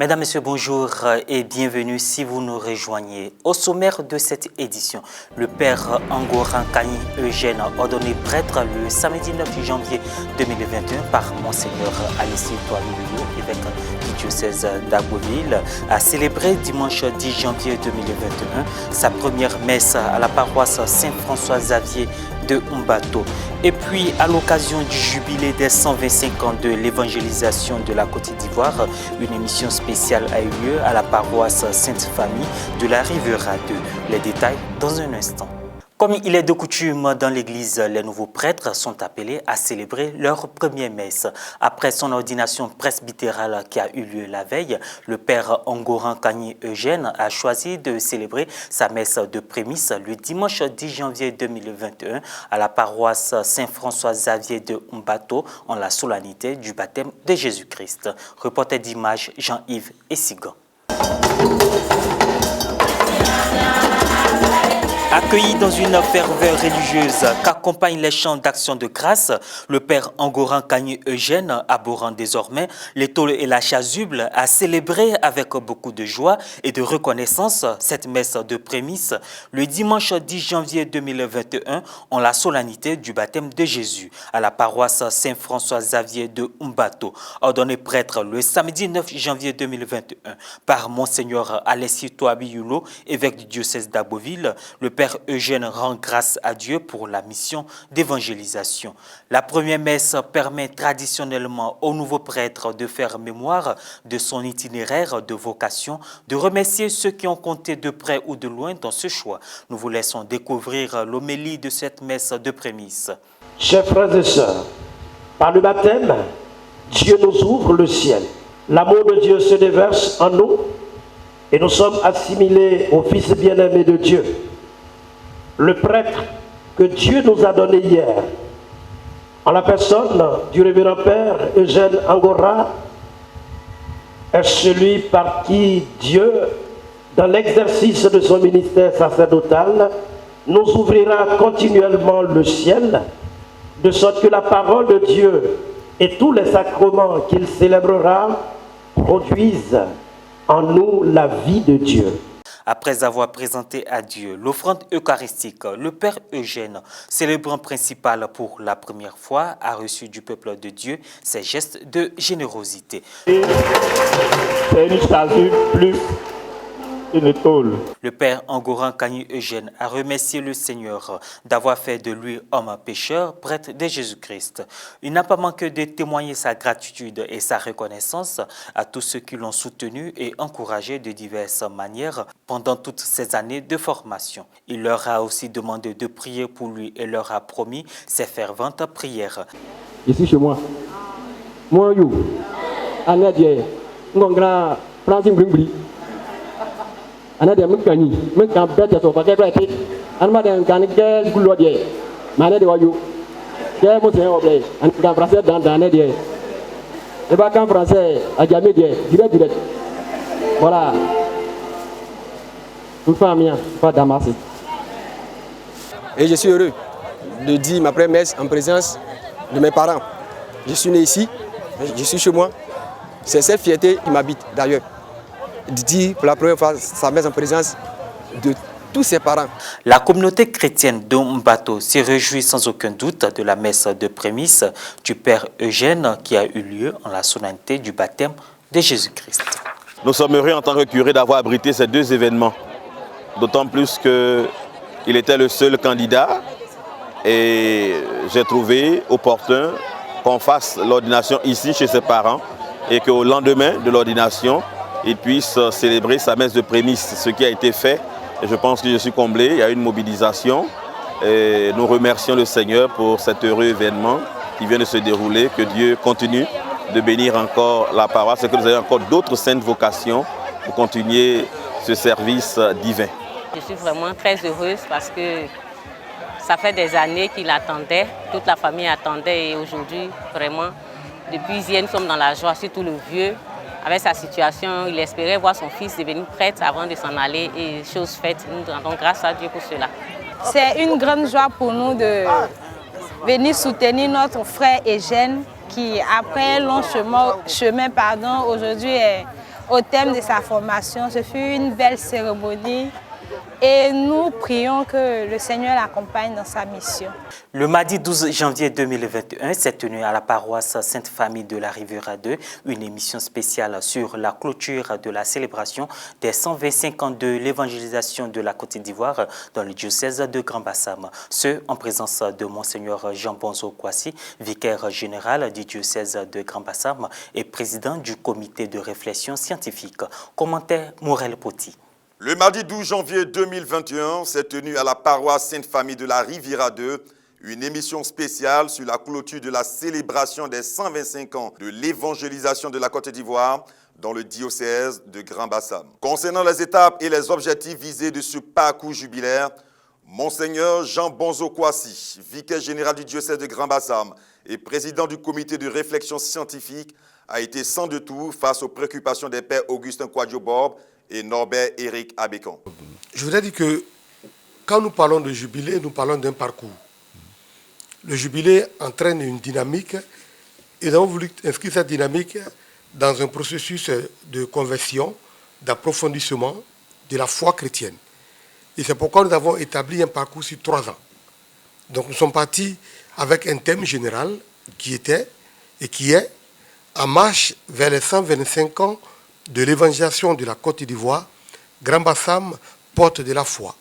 Mesdames, Messieurs, bonjour et bienvenue si vous nous rejoignez. Au sommaire de cette édition, le père Angoran Kani Eugène, ordonné prêtre le samedi 9 janvier 2021 par Monseigneur Alessi Touamilou, évêque du diocèse d'Agboville, a célébré dimanche 10 janvier 2021 sa première messe à la paroisse Saint-François-Xavier de Umbato. Et puis, à l'occasion du jubilé des 125 ans de l'évangélisation de la Côte d'Ivoire, une émission spéciale a eu lieu à la paroisse Sainte-Famille de la Rivera 2. Les détails dans un instant. Comme il est de coutume dans l'Église, les nouveaux prêtres sont appelés à célébrer leur première messe. Après son ordination presbytérale qui a eu lieu la veille, le père Angoran Kani Eugène a choisi de célébrer sa messe de prémisse le dimanche 10 janvier 2021 à la paroisse Saint-François-Xavier de Umbato en la solennité du baptême de Jésus-Christ. Reporter d'images Jean-Yves Essigan. Accueilli dans une ferveur religieuse qu'accompagnent les chants d'action de grâce, le père Angoran Kani Eugène, abhorrant désormais les tôles et la chasuble, a célébré avec beaucoup de joie et de reconnaissance cette messe de prémisse le dimanche 10 janvier 2021 en la solennité du baptême de Jésus à la paroisse Saint-François-Xavier de Umbato, ordonné prêtre le samedi 9 janvier 2021 par Monseigneur Alessi Touamilou, évêque du diocèse d'Agboville. Le père Eugène rend grâce à Dieu pour la mission d'évangélisation. La première messe permet traditionnellement aux nouveaux prêtres de faire mémoire de son itinéraire de vocation, de remercier ceux qui ont compté de près ou de loin dans ce choix. Nous vous laissons découvrir l'homélie de cette messe de prémisse. Chers frères et sœurs, par le baptême, Dieu nous ouvre le ciel. L'amour de Dieu se déverse en nous et nous sommes assimilés au Fils bien-aimé de Dieu. Le prêtre que Dieu nous a donné hier, en la personne du révérend père Eugène Angora, est celui par qui Dieu, dans l'exercice de son ministère sacerdotal, nous ouvrira continuellement le ciel, de sorte que la parole de Dieu et tous les sacrements qu'il célébrera produisent en nous la vie de Dieu. Après avoir présenté à Dieu l'offrande eucharistique, le père Eugène, célébrant principal pour la première fois, a reçu du peuple de Dieu ses gestes de générosité. C'est une chasuble plus une tôle. Le père Angoran Kani Eugène a remercié le Seigneur d'avoir fait de lui homme pécheur, prêtre de Jésus-Christ. Il n'a pas manqué de témoigner sa gratitude et sa reconnaissance à tous ceux qui l'ont soutenu et encouragé de diverses manières pendant toutes ces années de formation. Il leur a aussi demandé de prier pour lui et leur a promis ses ferventes prières. Ici chez moi, moi, you, Anadia, mon grand Francis Brimbri. Anadia Mukani, Mukam Beta of Paquet, and Madame Kanika Gulodier, Manade Wayu, Pierre Mousse, and Camprasset dans Anadia. Et pas qu'en français, à Jamédia, direct. Voilà. Une femme, pas Damas. Et je suis heureux de dire ma première messe en présence de mes parents. Je suis né ici, je suis chez moi. C'est cette fierté qui m'habite d'ailleurs. De dire pour la première fois sa messe en présence de tous ses parents. La communauté chrétienne d'Umbato s'est réjouie sans aucun doute de la messe de prémisse du père Eugène qui a eu lieu en la solennité du baptême de Jésus-Christ. Nous sommes heureux en tant que curé d'avoir abrité ces deux événements, d'autant plus qu'il était le seul candidat et j'ai trouvé opportun qu'on fasse l'ordination ici chez ses parents et qu'au lendemain de l'ordination, il puisse célébrer sa messe de prémisse, ce qui a été fait. Et je pense que je suis comblé, il y a une mobilisation. Et nous remercions le Seigneur pour cet heureux événement qui vient de se dérouler. Que Dieu continue de bénir encore la paroisse et que nous ayons encore d'autres saintes vocations pour continuer ce service divin. Je suis vraiment très heureuse parce que ça fait des années qu'il attendait, toute la famille attendait et aujourd'hui, vraiment, depuis hier, nous sommes dans la joie, surtout le vieux. Avec sa situation, il espérait voir son fils devenir prêtre avant de s'en aller et chose faite. Nous rendons grâce à Dieu pour cela. C'est une grande joie pour nous de venir soutenir notre frère Eugène qui, après un long chemin aujourd'hui, est au thème de sa formation. Ce fut une belle cérémonie et nous prions que le Seigneur l'accompagne dans sa mission. Le mardi 12 janvier 2021 s'est tenu à la paroisse Sainte-Famille de la Riviera 2 une émission spéciale sur la clôture de la célébration des 125 ans de l'évangélisation de la Côte d'Ivoire dans le diocèse de Grand-Bassam. Ce en présence de Monseigneur Jean Bonzo Kwasi, vicaire général du diocèse de Grand-Bassam et président du comité de réflexion scientifique. Commentaire Morel Poti. Le mardi 12 janvier 2021 s'est tenu à la paroisse Sainte-Famille de la Riviera 2 une émission spéciale sur la clôture de la célébration des 125 ans de l'évangélisation de la Côte d'Ivoire dans le diocèse de Grand-Bassam. Concernant les étapes et les objectifs visés de ce parcours jubilaire, Monseigneur Jean Bonzo Kwasi, vicaire général du diocèse de Grand-Bassam et président du comité de réflexion scientifique, a été sans détour face aux préoccupations des pères Augustin Kouadio-Bob et Norbert Éric Abécan. Je voudrais dire que quand nous parlons de jubilé, nous parlons d'un parcours. Le jubilé entraîne une dynamique et nous avons voulu inscrire cette dynamique dans un processus de conversion, d'approfondissement de la foi chrétienne. Et c'est pourquoi nous avons établi un parcours sur 3 ans. Donc nous sommes partis avec un thème général qui était et qui est en marche vers les 125 ans de l'évangélisation de la Côte d'Ivoire, Grand-Bassam, porte de la foi.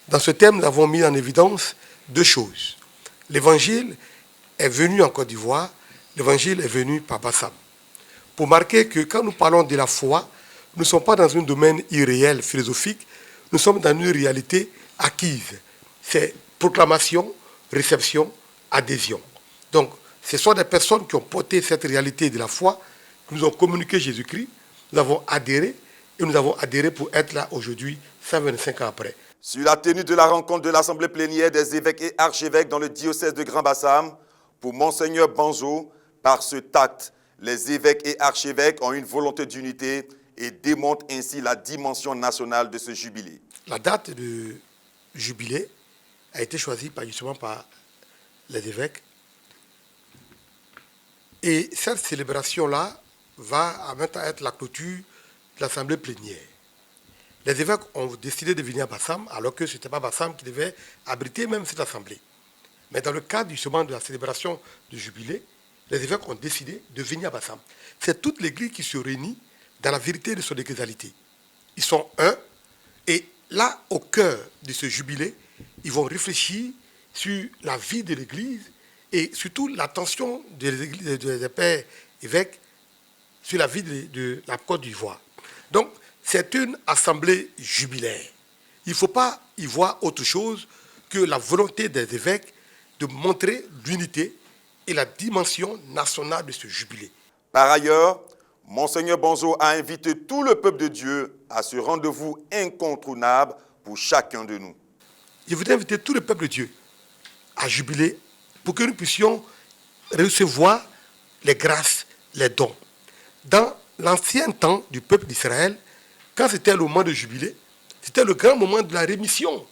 Dans ce thème, nous avons mis en évidence 2 choses. L'évangile est venu en Côte d'Ivoire, l'évangile est venu par Bassam. Pour marquer que quand nous parlons de la foi, nous ne sommes pas dans un domaine irréel, philosophique, nous sommes dans une réalité acquise. C'est proclamation, réception, adhésion. Donc, ce sont des personnes qui ont porté cette réalité de la foi, qui nous ont communiqué Jésus-Christ. Nous avons adhéré et nous avons adhéré pour être là aujourd'hui, 125 ans après. Sur la tenue de la rencontre de l'Assemblée plénière des évêques et archevêques dans le diocèse de Grand-Bassam, pour Monseigneur Bonzo, par ce acte, les évêques et archevêques ont une volonté d'unité et démontrent ainsi la dimension nationale de ce jubilé. La date de jubilé a été choisie justement par les évêques. Et cette célébration-là va maintenant être la clôture de l'Assemblée plénière. Les évêques ont décidé de venir à Bassam, alors que ce n'était pas Bassam qui devait abriter même cette assemblée. Mais dans le cadre justement de la célébration du jubilé, les évêques ont décidé de venir à Bassam. C'est toute l'Église qui se réunit dans la vérité de son ecclésialité. Ils sont un, et là, au cœur de ce jubilé, ils vont réfléchir sur la vie de l'Église et surtout l'attention des pères évêques sur la vie de la Côte d'Ivoire. Donc, c'est une assemblée jubilaire. Il ne faut pas y voir autre chose que la volonté des évêques de montrer l'unité et la dimension nationale de ce jubilé. Par ailleurs, Monseigneur Bonzo a invité tout le peuple de Dieu à ce rendez-vous incontournable pour chacun de nous. Je voudrais inviter tout le peuple de Dieu à jubiler pour que nous puissions recevoir les grâces, les dons. Dans l'ancien temps du peuple d'Israël, quand c'était le moment de jubilé, c'était le grand moment de la rémission.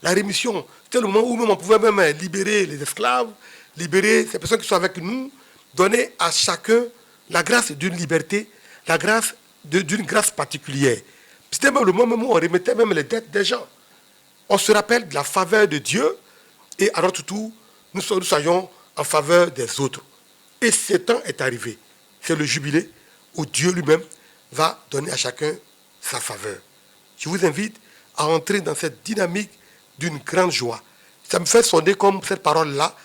La rémission, c'était le moment où on pouvait même libérer les esclaves, libérer ces personnes qui sont avec nous, donner à chacun la grâce d'une liberté, la grâce d'une grâce particulière. C'était même le moment où on remettait même les dettes des gens. On se rappelle de la faveur de Dieu et à notre tour, nous soyons en faveur des autres. Et ce temps est arrivé. C'est le jubilé où Dieu lui-même va donner à chacun sa faveur. Je vous invite à entrer dans cette dynamique d'une grande joie. Ça me fait sonner comme cette parole-là.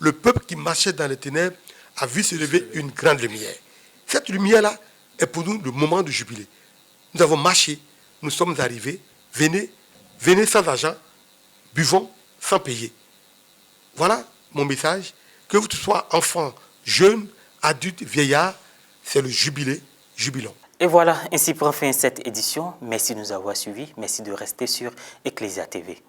Le peuple qui marchait dans les ténèbres a vu se lever une grande lumière. Cette lumière-là est pour nous le moment du jubilé. Nous avons marché, nous sommes arrivés. Venez sans argent, buvons sans payer. Voilà mon message. Que vous soyez enfant, jeune, adulte, vieillard, c'est le jubilé, jubilons. Et voilà, ainsi prend fin cette édition. Merci de nous avoir suivis. Merci de rester sur Ecclesia TV.